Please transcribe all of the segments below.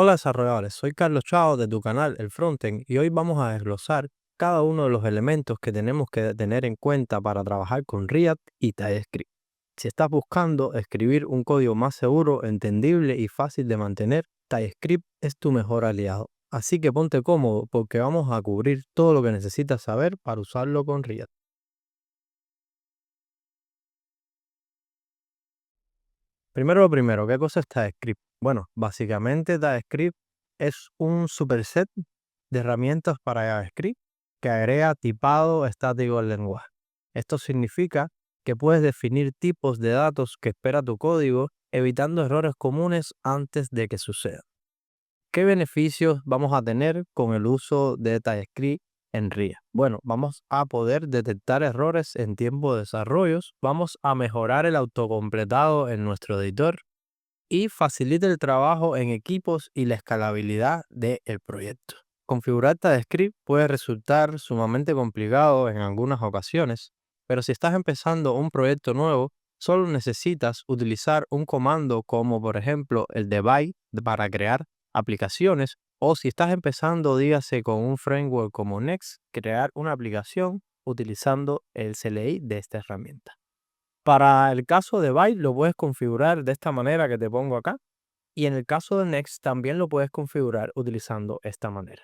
Hola desarrolladores, soy Carlos Chao de tu canal El Frontend y hoy vamos a desglosar cada uno de los elementos que tenemos que tener en cuenta para trabajar con React y TypeScript. Si estás buscando escribir un código más seguro, entendible y fácil de mantener, TypeScript es tu mejor aliado. Así que ponte cómodo porque vamos a cubrir todo lo que necesitas saber para usarlo con React. Primero lo primero, ¿qué cosa es TypeScript? Bueno, básicamente TypeScript es un superset de herramientas para JavaScript que agrega tipado estático al lenguaje. Esto significa que puedes definir tipos de datos que espera tu código, evitando errores comunes antes de que sucedan. ¿Qué beneficios vamos a tener con el uso de TypeScript en React? Bueno, vamos a poder detectar errores en tiempo de desarrollo, vamos a mejorar el autocompletado en nuestro editor y facilita el trabajo en equipos y la escalabilidad del proyecto. Configurar TypeScript puede resultar sumamente complicado en algunas ocasiones, pero si estás empezando un proyecto nuevo, solo necesitas utilizar un comando como por ejemplo el de byte para crear aplicaciones, o si estás empezando, dígase, con un framework como Next, crear una aplicación utilizando el CLI de esta herramienta. Para el caso de byte lo puedes configurar de esta manera que te pongo acá, y en el caso de Next también lo puedes configurar utilizando esta manera.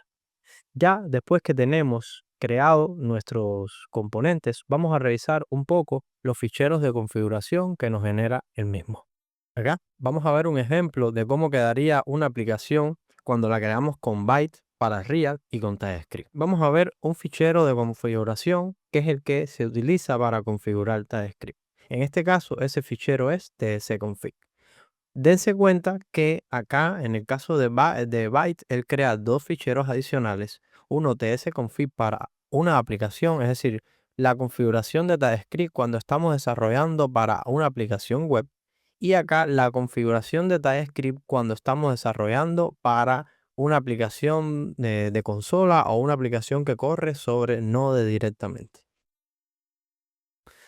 Ya después que tenemos creado nuestros componentes, vamos a revisar un poco los ficheros de configuración que nos genera el mismo. Acá vamos a ver un ejemplo de cómo quedaría una aplicación cuando la creamos con Byte para React y con TypeScript. Vamos a ver un fichero de configuración que es el que se utiliza para configurar TypeScript. En este caso, ese fichero es tsconfig. Dense cuenta que acá, en el caso de Byte, él crea dos ficheros adicionales. Uno tsconfig para una aplicación, es decir, la configuración de TypeScript cuando estamos desarrollando para una aplicación web. Y acá la configuración de TypeScript cuando estamos desarrollando para una aplicación de consola o una aplicación que corre sobre Node directamente.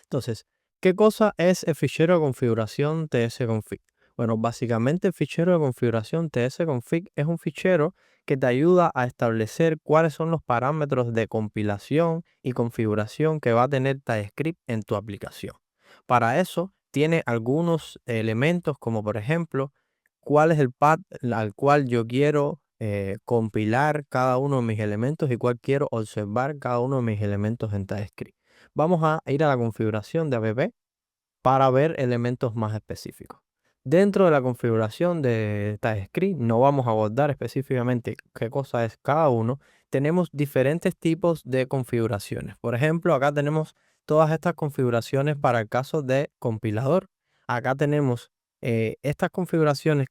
Entonces, ¿qué cosa es el fichero de configuración tsconfig? Bueno, básicamente el fichero de configuración tsconfig es un fichero que te ayuda a establecer cuáles son los parámetros de compilación y configuración que va a tener TypeScript en tu aplicación. Para eso, tiene algunos elementos como por ejemplo, cuál es el path al cual yo quiero compilar cada uno de mis elementos y cuál quiero observar cada uno de mis elementos en TypeScript. Vamos a ir a la configuración de app para ver elementos más específicos. Dentro de la configuración de TypeScript, no vamos a abordar específicamente qué cosa es cada uno. Tenemos diferentes tipos de configuraciones. Por ejemplo, acá tenemos todas estas configuraciones para el caso de compilador. Acá tenemos estas configuraciones,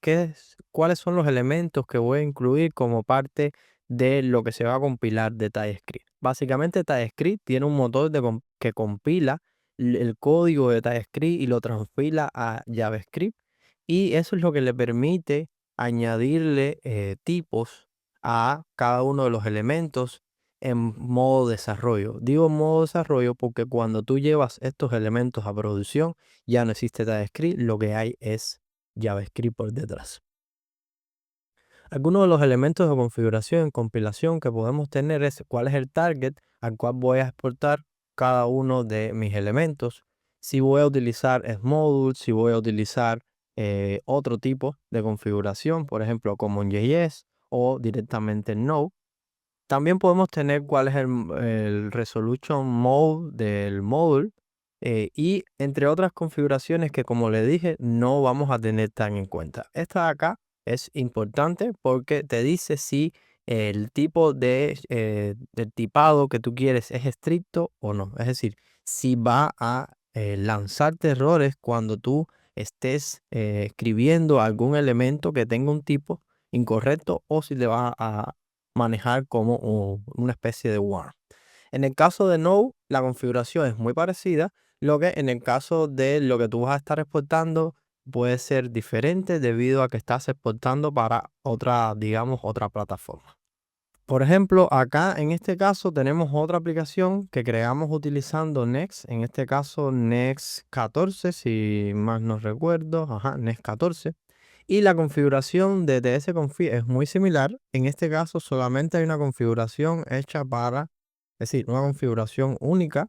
cuáles son los elementos que voy a incluir como parte de lo que se va a compilar de TypeScript. Básicamente, TypeScript tiene un motor que compila el código de TypeScript y lo transpila a JavaScript, y eso es lo que le permite añadirle tipos a cada uno de los elementos en modo desarrollo. Digo modo desarrollo porque cuando tú llevas estos elementos a producción ya no existe TypeScript, lo que hay es JavaScript por detrás. Algunos de los elementos de configuración en compilación que podemos tener es cuál es el target al cual voy a exportar cada uno de mis elementos. Si voy a utilizar Module, si voy a utilizar otro tipo de configuración, por ejemplo, como en JS o directamente en Node. También podemos tener cuál es el resolution mode del módulo, y entre otras configuraciones que, como le dije, no vamos a tener tan en cuenta. Esta de acá es importante porque te dice si el tipo del tipado que tú quieres es estricto o no. Es decir, si va a lanzarte errores cuando tú estés escribiendo algún elemento que tenga un tipo incorrecto, o si le va a manejar como una especie de warm. En el caso de Node, la configuración es muy parecida, lo que en el caso de lo que tú vas a estar exportando puede ser diferente debido a que estás exportando para otra, digamos, otra plataforma. Por ejemplo, acá en este caso tenemos otra aplicación que creamos utilizando Next, en este caso Next 14, si más no recuerdo, Next 14. Y la configuración de tsconfig es muy similar. En este caso solamente hay una configuración hecha para, es decir, una configuración única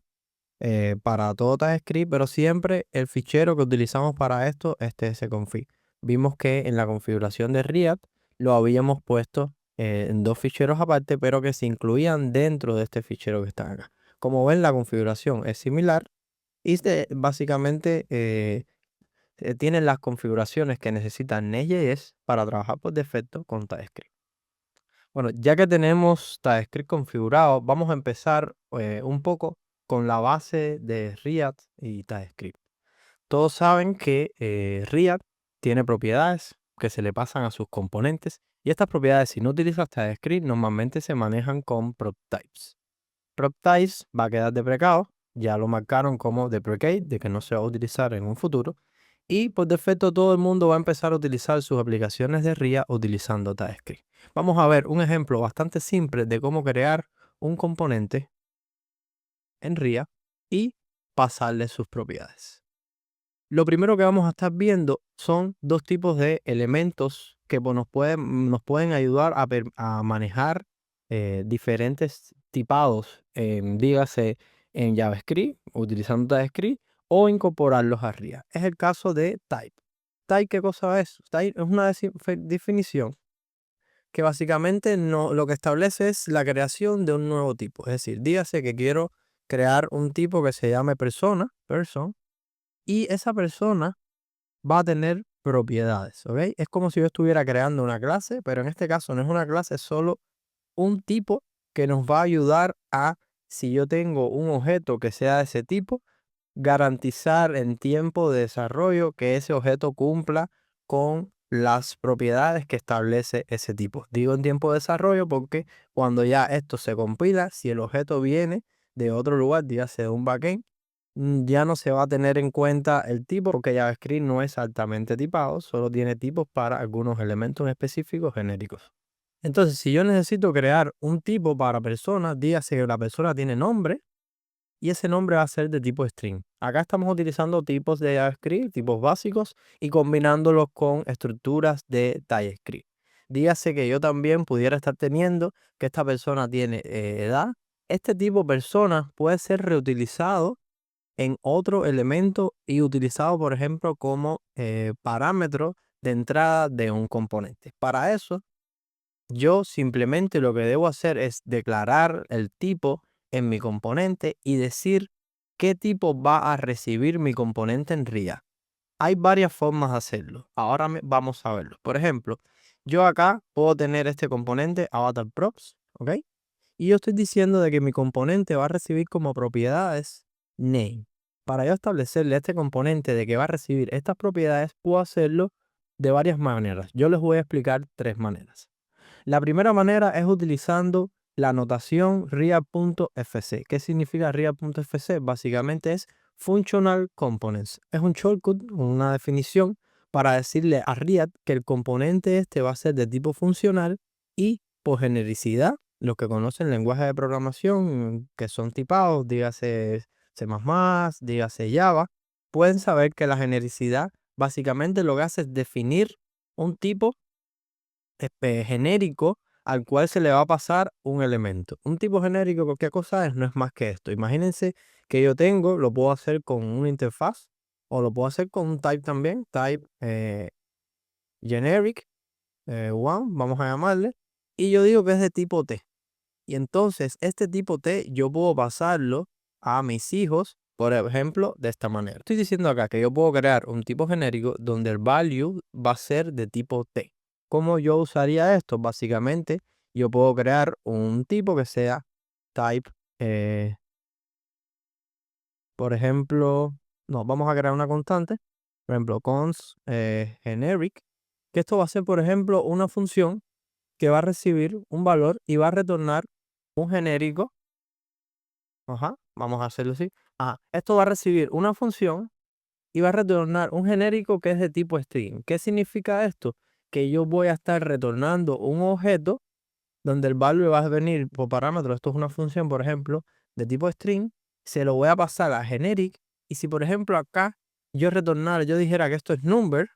para todo TypeScript, pero siempre el fichero que utilizamos para esto es tsconfig. Vimos que en la configuración de React lo habíamos puesto en dos ficheros aparte, pero que se incluían dentro de este fichero que está acá. Como ven, la configuración es similar y básicamente tienen las configuraciones que necesitan Next.js para trabajar por defecto con TypeScript. Bueno, ya que tenemos TypeScript configurado, vamos a empezar un poco con la base de React y TypeScript. Todos saben que React tiene propiedades que se le pasan a sus componentes y estas propiedades, si no utilizas TypeScript, normalmente se manejan con proptypes. Proptypes va a quedar deprecado, ya lo marcaron como deprecate, de que no se va a utilizar en un futuro. Y por defecto todo el mundo va a empezar a utilizar sus aplicaciones de React utilizando TypeScript. Vamos a ver un ejemplo bastante simple de cómo crear un componente en React y pasarle sus propiedades. Lo primero que vamos a estar viendo son dos tipos de elementos que pues, nos pueden ayudar a manejar diferentes tipados, dígase en JavaScript, utilizando TypeScript, o incorporarlos a React. Es el caso de type. Type, ¿qué cosa es? Type es una definición que básicamente lo que establece es la creación de un nuevo tipo. Es decir, dígase que quiero crear un tipo que se llame person, y esa persona va a tener propiedades, ¿ok? Es como si yo estuviera creando una clase, pero en este caso no es una clase, es solo un tipo que nos va a ayudar a, si yo tengo un objeto que sea de ese tipo, garantizar en tiempo de desarrollo que ese objeto cumpla con las propiedades que establece ese tipo. Digo en tiempo de desarrollo porque cuando ya esto se compila, si el objeto viene de otro lugar, dígase de un backend, ya no se va a tener en cuenta el tipo porque JavaScript no es altamente tipado, solo tiene tipos para algunos elementos específicos genéricos. Entonces, si yo necesito crear un tipo para personas, dígase que la persona tiene nombre y ese nombre va a ser de tipo string. Acá estamos utilizando tipos de JavaScript, tipos básicos y combinándolos con estructuras de TypeScript. Dígase que yo también pudiera estar teniendo que esta persona tiene edad. Este tipo persona puede ser reutilizado en otro elemento y utilizado, por ejemplo, como parámetro de entrada de un componente. Para eso, yo simplemente lo que debo hacer es declarar el tipo en mi componente y decir qué tipo va a recibir mi componente en React. Hay varias formas de hacerlo. Ahora vamos a verlo. Por ejemplo, yo acá puedo tener este componente avatar props, ¿ok? Y yo estoy diciendo de que mi componente va a recibir como propiedades name. Para yo establecerle a este componente de que va a recibir estas propiedades, puedo hacerlo de varias maneras. Yo les voy a explicar tres maneras. La primera manera es utilizando la notación react.fc. ¿Qué significa react.fc? Básicamente es Functional Components. Es un shortcut, una definición para decirle a React que el componente este va a ser de tipo funcional y por genericidad, los que conocen lenguaje de programación que son tipados, dígase C++, dígase Java, pueden saber que la genericidad básicamente lo que hace es definir un tipo genérico al cual se le va a pasar un elemento. Un tipo genérico, cualquier cosa es, no es más que esto. Imagínense que yo tengo, lo puedo hacer con una interfaz o lo puedo hacer con un type también, type generic one, vamos a llamarle, y yo digo que es de tipo T. Y entonces este tipo T yo puedo pasarlo a mis hijos, por ejemplo, de esta manera. Estoy diciendo acá que yo puedo crear un tipo genérico donde el value va a ser de tipo T. ¿Cómo yo usaría esto? Básicamente, yo puedo crear un tipo que sea type, por ejemplo, no, vamos a crear una constante, por ejemplo, const generic, que esto va a ser, por ejemplo, una función que va a recibir un valor y va a retornar un genérico. Ajá, vamos a hacerlo así. Esto va a recibir una función y va a retornar un genérico que es de tipo string. ¿Qué significa esto? Que yo voy a estar retornando un objeto donde el value va a venir por parámetro. Esto es una función, por ejemplo, de tipo string. Se lo voy a pasar a generic. Y si, por ejemplo, acá yo dijera que esto es number,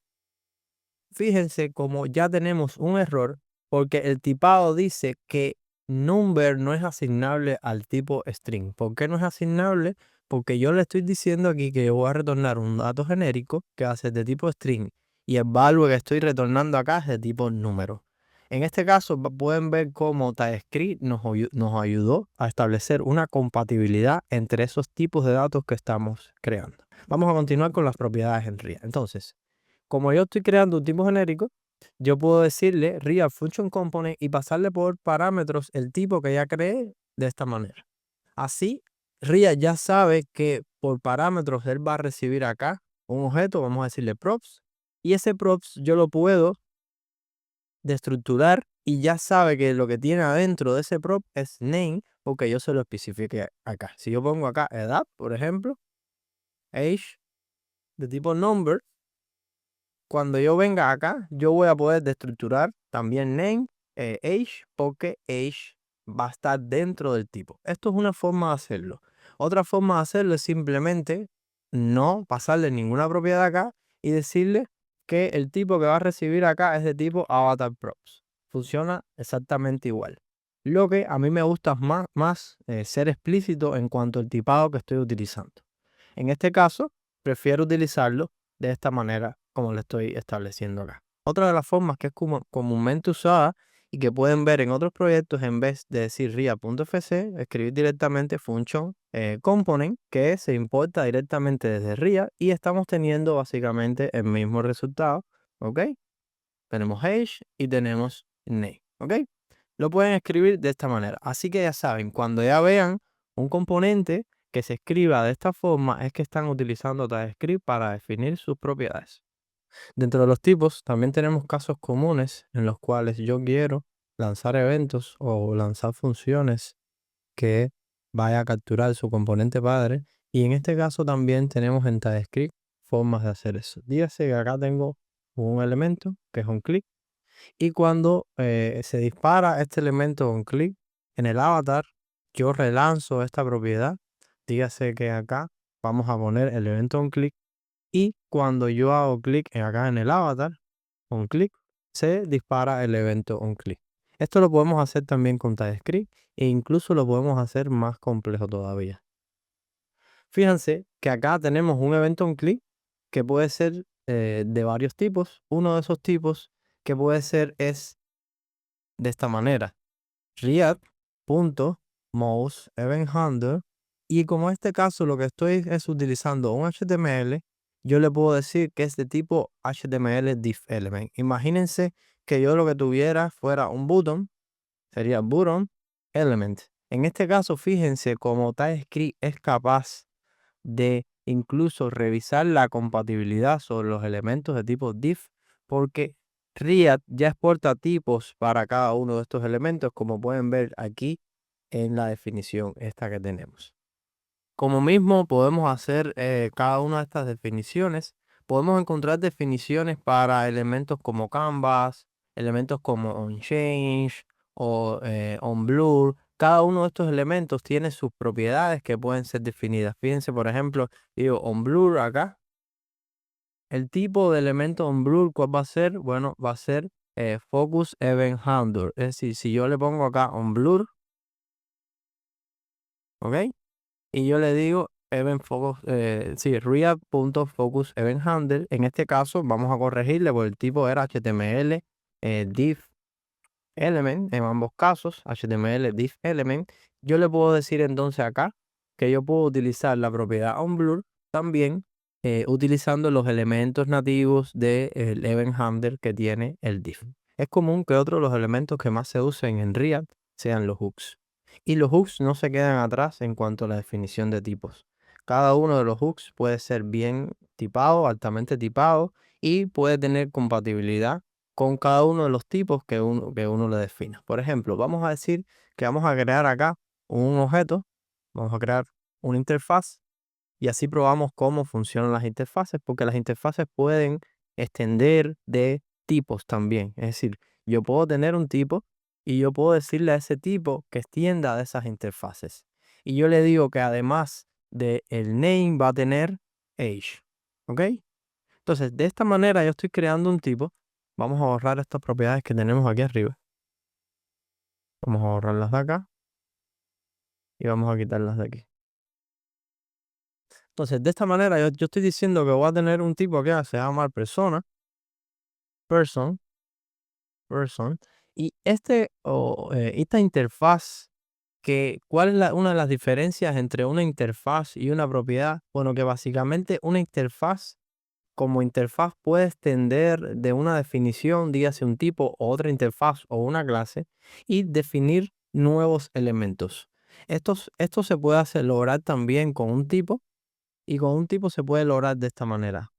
fíjense como ya tenemos un error porque el tipado dice que number no es asignable al tipo string. ¿Por qué no es asignable? Porque yo le estoy diciendo aquí que yo voy a retornar un dato genérico que va a ser de tipo string y el value que estoy retornando acá es de tipo número. En este caso pueden ver cómo TypeScript nos ayudó a establecer una compatibilidad entre esos tipos de datos que estamos creando. Vamos a continuar con las propiedades en RIA. Entonces, como yo estoy creando un tipo genérico, yo puedo decirle real function component y pasarle por parámetros el tipo que ya creé de esta manera. Así, RIA ya sabe que por parámetros él va a recibir acá un objeto, vamos a decirle props, y ese props yo lo puedo destructurar y ya sabe que lo que tiene adentro de ese prop es name porque yo se lo especifique acá. Si yo pongo acá edad, por ejemplo, age de tipo number, cuando yo venga acá, yo voy a poder destructurar también name, age, porque age va a estar dentro del tipo. Esto es una forma de hacerlo. Otra forma de hacerlo es simplemente no pasarle ninguna propiedad acá y decirle que el tipo que va a recibir acá es de tipo avatar props. Funciona exactamente igual. Lo que a mí me gusta más ser explícito en cuanto al tipado que estoy utilizando. En este caso, prefiero utilizarlo de esta manera como lo estoy estableciendo acá. Otra de las formas que es comúnmente usada y que pueden ver en otros proyectos, en vez de decir ria.fc, escribir directamente function component, que se importa directamente desde ria y estamos teniendo básicamente el mismo resultado. ¿Ok? Tenemos age y tenemos name. ¿Ok? Lo pueden escribir de esta manera. Así que ya saben, cuando ya vean un componente que se escriba de esta forma, es que están utilizando TypeScript para definir sus propiedades. Dentro de los tipos, también tenemos casos comunes en los cuales yo quiero lanzar eventos o lanzar funciones que vaya a capturar su componente padre. Y en este caso también tenemos en TypeScript formas de hacer eso. Dígase que acá tengo un elemento que es un click y cuando se dispara este elemento con clic en el avatar, yo relanzo esta propiedad. Dígase que acá vamos a poner el evento on click y cuando yo hago clic acá en el avatar, on click, se dispara el evento on click. Esto lo podemos hacer también con TypeScript e incluso lo podemos hacer más complejo todavía. Fíjense que acá tenemos un evento on click que puede ser de varios tipos. Uno de esos tipos que puede ser es de esta manera. React.MouseEventHandler y como en este caso lo que estoy es utilizando un HTML, yo le puedo decir que es de tipo HTML div element. Imagínense que yo lo que tuviera fuera un button, sería button element. En este caso, fíjense cómo TypeScript es capaz de incluso revisar la compatibilidad sobre los elementos de tipo div, porque React ya exporta tipos para cada uno de estos elementos, como pueden ver aquí en la definición esta que tenemos. Como mismo podemos hacer cada una de estas definiciones, podemos encontrar definiciones para elementos como canvas, elementos como onChange o onBlur. Cada uno de estos elementos tiene sus propiedades que pueden ser definidas. Fíjense, por ejemplo, digo onBlur acá. El tipo de elemento onBlur, ¿cuál va a ser? Bueno, va a ser Focus Event Handler. Es decir, si yo le pongo acá onBlur, ¿ok? Y yo le digo event focus, sí, react.focus event handler. En este caso vamos a corregirle porque el tipo era HTML div element. En ambos casos HTML div element. Yo le puedo decir entonces acá que yo puedo utilizar la propiedad onBlur también utilizando los elementos nativos del event handler que tiene el div. Es común que otros de los elementos que más se usen en React sean los hooks. Y los hooks no se quedan atrás en cuanto a la definición de tipos. Cada uno de los hooks puede ser bien tipado, altamente tipado y puede tener compatibilidad con cada uno de los tipos que uno le defina. Por ejemplo, vamos a decir que vamos a crear acá un objeto, vamos a crear una interfaz y así probamos cómo funcionan las interfaces, porque las interfaces pueden extender de tipos también. Es decir, yo puedo tener un tipo y yo puedo decirle a ese tipo que extienda de esas interfaces. Y yo le digo que además de el name va a tener age. ¿Ok? Entonces, de esta manera yo estoy creando un tipo Vamos a borrar estas propiedades que tenemos aquí arriba. Vamos a borrarlas de acá y vamos a quitarlas de aquí. Entonces, de esta manera yo estoy diciendo que voy a tener un tipo que se llama persona, person, person, y esta interfaz, ¿cuál es una de las diferencias entre una interfaz y una propiedad? Bueno, que básicamente una interfaz, como interfaz puede extender de una definición, dígase un tipo o otra interfaz o una clase, y definir nuevos elementos. Esto se puede lograr también con un tipo, y con un tipo se puede lograr de esta manera.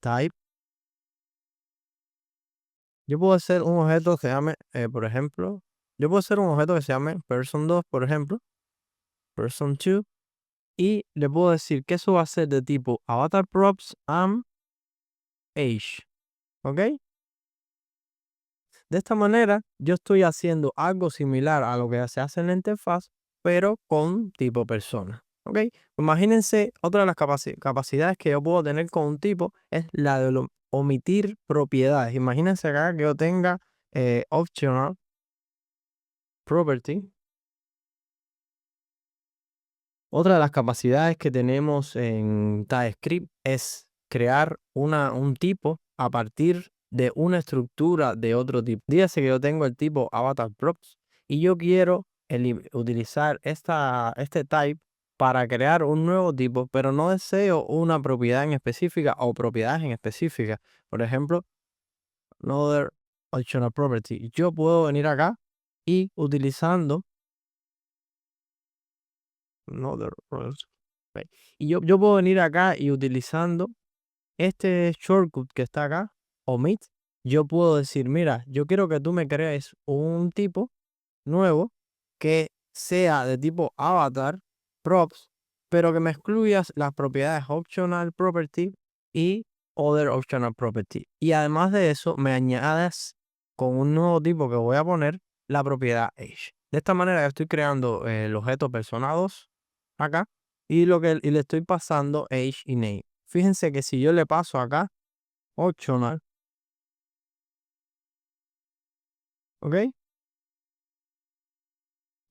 Type. Yo puedo hacer un objeto que se llame, por ejemplo, yo puedo hacer un objeto que se llame person2, por ejemplo, person2, y le puedo decir que eso va a ser de tipo avatar props and age. ¿Ok? De esta manera, yo estoy haciendo algo similar a lo que se hace en la interfaz, pero con tipo persona. ¿Ok? Imagínense, otra de las capacidades que yo puedo tener con un tipo es la de omitir propiedades. Imagínense acá que yo tenga optional property. Otra de las capacidades que tenemos en TypeScript es crear un tipo a partir de una estructura de otro tipo. Dígase que yo tengo el tipo avatar props y yo quiero utilizar este type para crear un nuevo tipo, pero no deseo una propiedad en específica o propiedades en específica. Por ejemplo, another optional property. Yo puedo venir acá y utilizando another property. Ok. Y yo puedo venir acá y utilizando este shortcut que está acá, omit, yo puedo decir, mira, yo quiero que tú me crees un tipo nuevo que sea de tipo avatar, props, pero que me excluyas las propiedades optional property y other optional property. Y además de eso, me añadas con un nuevo tipo que voy a poner la propiedad age. De esta manera, yo estoy creando el objeto personados acá y le estoy pasando age y name. Fíjense que si yo le paso acá optional, ¿ok?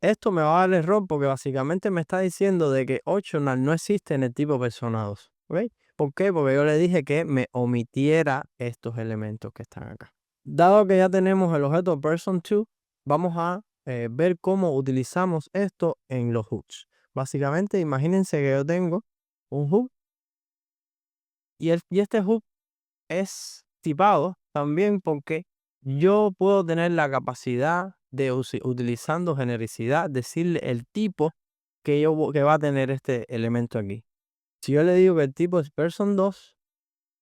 Esto me va a dar error porque básicamente me está diciendo de que optional no existe en el tipo personados. ¿Ok? ¿Por qué? Porque yo le dije que me omitiera estos elementos que están acá. Dado que ya tenemos el objeto person2, vamos a ver cómo utilizamos esto en los hooks. Básicamente, imagínense que yo tengo un hook y este hook es tipado también porque yo puedo tener la capacidad de utilizando genericidad, decirle el tipo que va a tener este elemento aquí. Si yo le digo que el tipo es person2,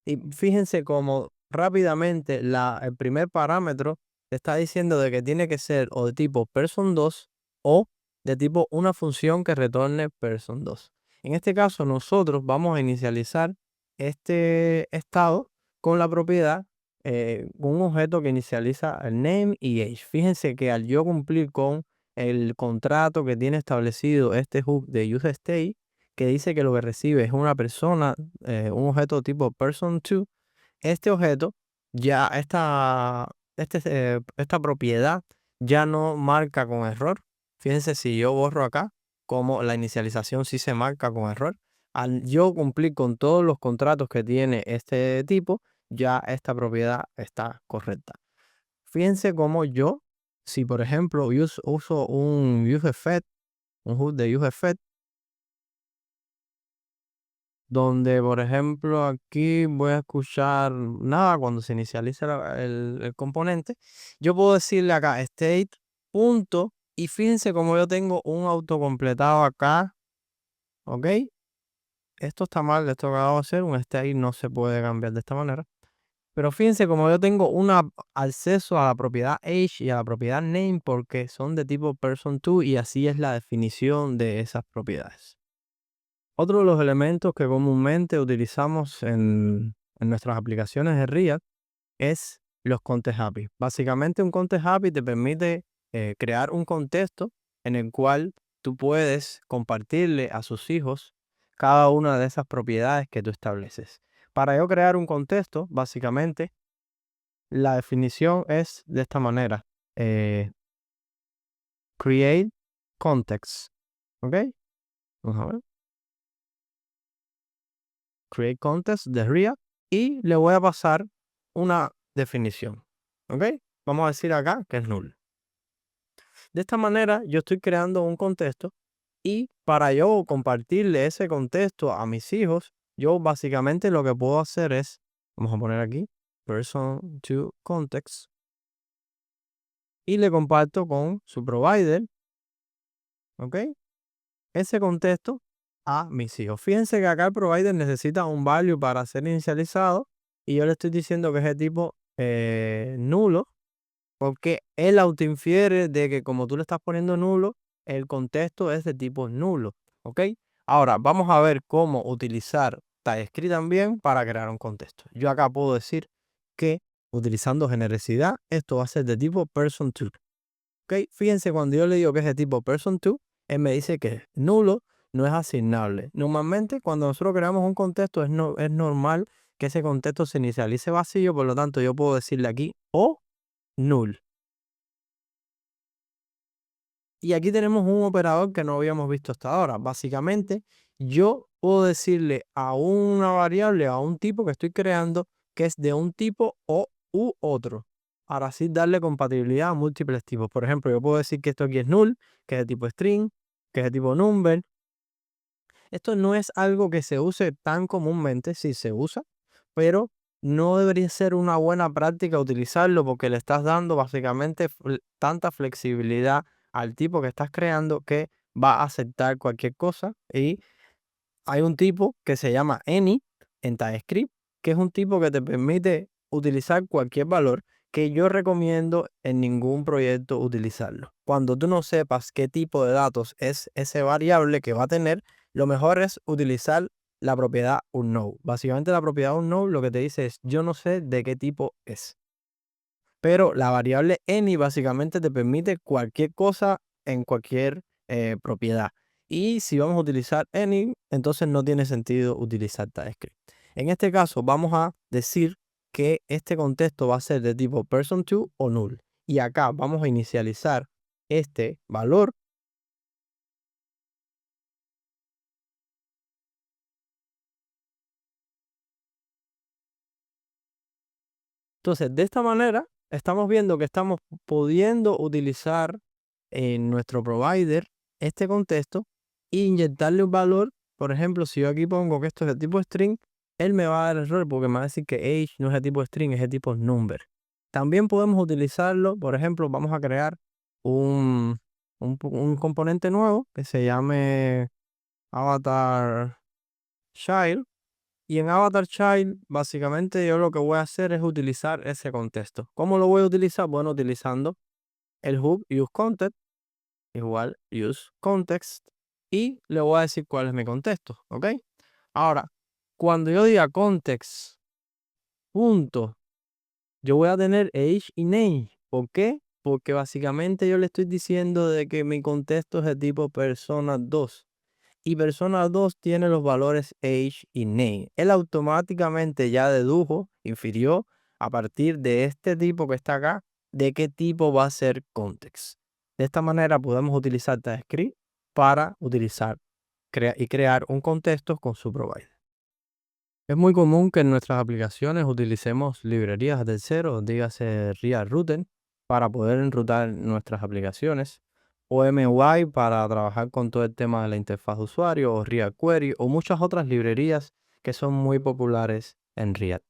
y fíjense cómo rápidamente el primer parámetro te está diciendo de que tiene que ser o de tipo person2 o de tipo una función que retorne person2. En este caso, nosotros vamos a inicializar este estado con la propiedad, con un objeto que inicializa el name y age. Fíjense que al yo cumplir con el contrato que tiene establecido este hook de useState, que dice que lo que recibe es una persona, un objeto tipo person2, este objeto, ya esta propiedad ya no marca con error. Fíjense si yo borro acá, como la inicialización sí se marca con error. Al yo cumplir con todos los contratos que tiene este tipo, ya esta propiedad está correcta. Fíjense como yo, si por ejemplo uso un useEffect, un hook de useEffect, donde por ejemplo aquí voy a escuchar nada cuando se inicializa el componente, yo puedo decirle acá state punto y fíjense como yo tengo un autocompletado acá, ¿ok? Esto está mal, esto que acabo de hacer, un state no se puede cambiar de esta manera, pero fíjense como yo tengo un acceso a la propiedad age y a la propiedad name porque son de tipo person2 y así es la definición de esas propiedades. Otro de los elementos que comúnmente utilizamos en nuestras aplicaciones de React es los context API. Básicamente un context API te permite crear un contexto en el cual tú puedes compartirle a sus hijos cada una de esas propiedades que tú estableces. Para yo crear un contexto, básicamente la definición es de esta manera. Create context. ¿Ok? Vamos a ver. Create context de React. Y le voy a pasar una definición. ¿Ok? Vamos a decir acá que es null. De esta manera yo estoy creando un contexto y para yo compartirle ese contexto a mis hijos, yo básicamente lo que puedo hacer es, vamos a poner aquí, person to context, y le comparto con su provider, ¿ok? Ese contexto a mis hijos. Fíjense que acá el provider necesita un value para ser inicializado y yo le estoy diciendo que es de tipo nulo, porque él autoinfiere de que como tú le estás poniendo nulo, el contexto es de tipo nulo, ¿ok? Ahora, vamos a ver cómo utilizar TypeScript también para crear un contexto. Yo acá puedo decir que utilizando generosidad, esto va a ser de tipo person2, ¿ok? Fíjense, cuando yo le digo que es de tipo person2, él me dice que es nulo, no es asignable. Normalmente, cuando nosotros creamos un contexto, es normal que ese contexto se inicialice vacío, por lo tanto, yo puedo decirle aquí o null. Y aquí tenemos un operador que no habíamos visto hasta ahora. Básicamente, yo puedo decirle a una variable, a un tipo que estoy creando, que es de un tipo o u otro, para así darle compatibilidad a múltiples tipos. Por ejemplo, yo puedo decir que esto aquí es null, que es de tipo string, que es de tipo number. Esto no es algo que se use tan comúnmente, sí se usa, pero no debería ser una buena práctica utilizarlo porque le estás dando básicamente tanta flexibilidad al tipo que estás creando que va a aceptar cualquier cosa. Y hay un tipo que se llama any en TypeScript, que es un tipo que te permite utilizar cualquier valor, que yo recomiendo en ningún proyecto utilizarlo. Cuando tú no sepas qué tipo de datos es ese variable que va a tener, lo mejor es utilizar la propiedad unknown. Básicamente la propiedad unknown lo que te dice es yo no sé de qué tipo es. Pero la variable any básicamente te permite cualquier cosa en cualquier propiedad. Y si vamos a utilizar any, entonces no tiene sentido utilizar TypeScript. En este caso vamos a decir que este contexto va a ser de tipo person2 o null. Y acá vamos a inicializar este valor. Entonces, de esta manera, estamos viendo que estamos pudiendo utilizar en nuestro provider este contexto e inyectarle un valor. Por ejemplo, si yo aquí pongo que esto es de tipo string, él me va a dar error porque me va a decir que age no es de tipo string, es de tipo number. También podemos utilizarlo, por ejemplo, vamos a crear un componente nuevo que se llame avatar child. Y en Avatar Child, básicamente yo lo que voy a hacer es utilizar ese contexto. ¿Cómo lo voy a utilizar? Bueno, utilizando el hook useContext igual useContext y le voy a decir cuál es mi contexto, ¿ok? Ahora, cuando yo diga context, punto, yo voy a tener age y name. ¿Por qué? Porque básicamente yo le estoy diciendo de que mi contexto es de tipo persona 2. Y persona 2 tiene los valores age y name. Él automáticamente ya dedujo, infirió a partir de este tipo que está acá, de qué tipo va a ser context. De esta manera podemos utilizar TypeScript para utilizar y crear un contexto con su provider. Es muy común que en nuestras aplicaciones utilicemos librerías del cero, dígase React Router, para poder enrutar nuestras aplicaciones, o MUI para trabajar con todo el tema de la interfaz de usuario, o React Query, o muchas otras librerías que son muy populares en React.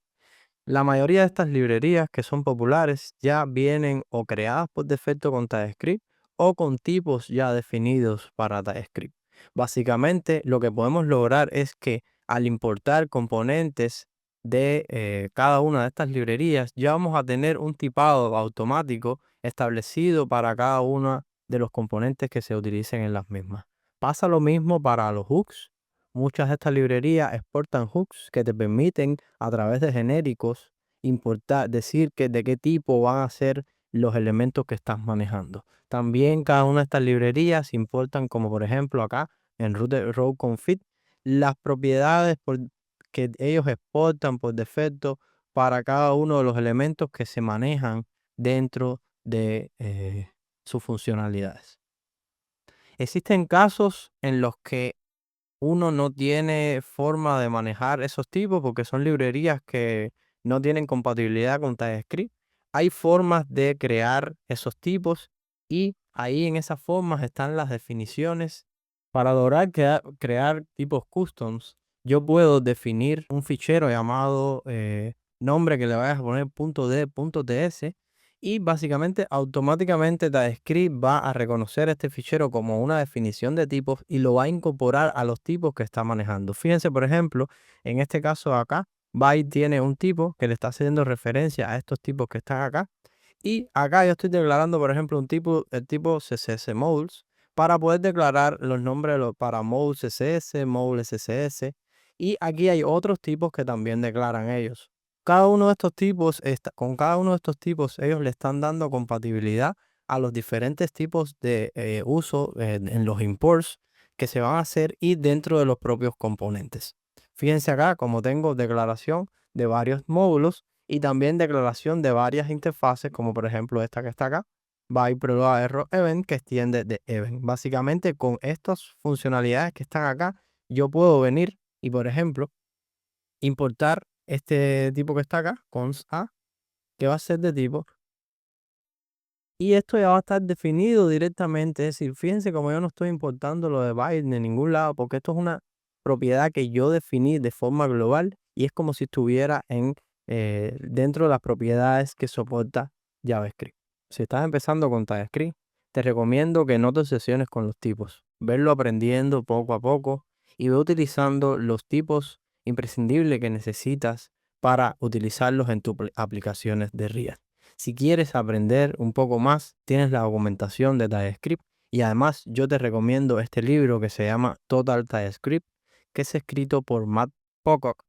La mayoría de estas librerías que son populares ya vienen o creadas por defecto con TypeScript o con tipos ya definidos para TypeScript. Básicamente lo que podemos lograr es que al importar componentes de cada una de estas librerías ya vamos a tener un tipado automático establecido para cada uno de los componentes que se utilicen en las mismas. Pasa lo mismo para los hooks. Muchas de estas librerías exportan hooks que te permiten a través de genéricos importar, decir que de qué tipo van a ser los elementos que estás manejando. También cada una de estas librerías importan, como por ejemplo acá en route config, las propiedades que ellos exportan por defecto para cada uno de los elementos que se manejan dentro de sus funcionalidades. Existen casos en los que uno no tiene forma de manejar esos tipos porque son librerías que no tienen compatibilidad con TypeScript. Hay formas de crear esos tipos y ahí en esas formas están las definiciones. Para lograr crear tipos customs, yo puedo definir un fichero llamado nombre que le vayas a poner .d.ts y básicamente automáticamente TypeScript va a reconocer este fichero como una definición de tipos y lo va a incorporar a los tipos que está manejando. Fíjense, por ejemplo, en este caso acá, byte tiene un tipo que le está haciendo referencia a estos tipos que están acá. Y acá yo estoy declarando, por ejemplo, el tipo CSS modules para poder declarar los nombres para modules CSS, modules CSS. Y aquí hay otros tipos que también declaran ellos. Cada uno de estos tipos, con cada uno de estos tipos, ellos le están dando compatibilidad a los diferentes tipos de uso en los imports que se van a hacer y dentro de los propios componentes. Fíjense acá, como tengo declaración de varios módulos y también declaración de varias interfaces, como por ejemplo esta que está acá, by preload error event, que extiende de event. Básicamente, con estas funcionalidades que están acá, yo puedo venir y, por ejemplo, importar este tipo que está acá, const a, que va a ser de tipo. Y esto ya va a estar definido directamente. Es decir, fíjense como yo no estoy importando lo de byte de ningún lado, porque esto es una propiedad que yo definí de forma global y es como si estuviera dentro de las propiedades que soporta JavaScript. Si estás empezando con TypeScript, te recomiendo que no te obsesiones con los tipos. Verlo aprendiendo poco a poco y ve utilizando los tipos imprescindibles que necesitas para utilizarlos en tus aplicaciones de React. Si quieres aprender un poco más, tienes la documentación de TypeScript y además yo te recomiendo este libro que se llama Total TypeScript, que es escrito por Matt Pocock.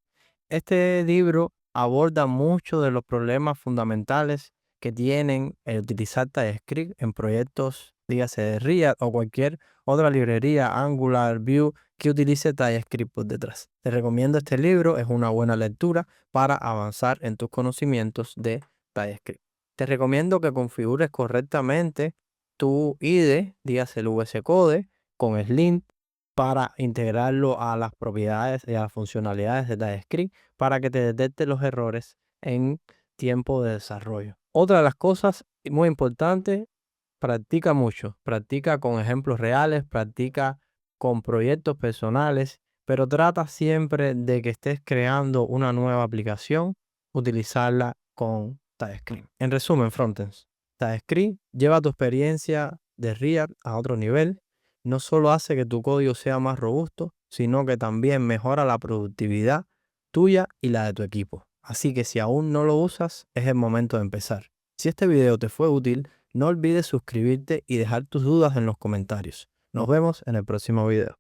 Este libro aborda muchos de los problemas fundamentales que tienen el utilizar TypeScript en proyectos, dígase de React o cualquier otra librería, Angular, Vue, que utilice TypeScript por detrás. Te recomiendo este libro, es una buena lectura para avanzar en tus conocimientos de TypeScript. Te recomiendo que configures correctamente tu IDE, dígase el VS Code, con Slim para integrarlo a las propiedades y a las funcionalidades de TypeScript para que te detecte los errores en tiempo de desarrollo. Otra de las cosas muy importantes, practica mucho, practica con ejemplos reales, practica con proyectos personales, pero trata siempre de que estés creando una nueva aplicación, utilizarla con TypeScript. En resumen, frontends, TypeScript lleva tu experiencia de React a otro nivel. No solo hace que tu código sea más robusto, sino que también mejora la productividad tuya y la de tu equipo. Así que si aún no lo usas, es el momento de empezar. Si este video te fue útil, no olvides suscribirte y dejar tus dudas en los comentarios. Nos vemos en el próximo video.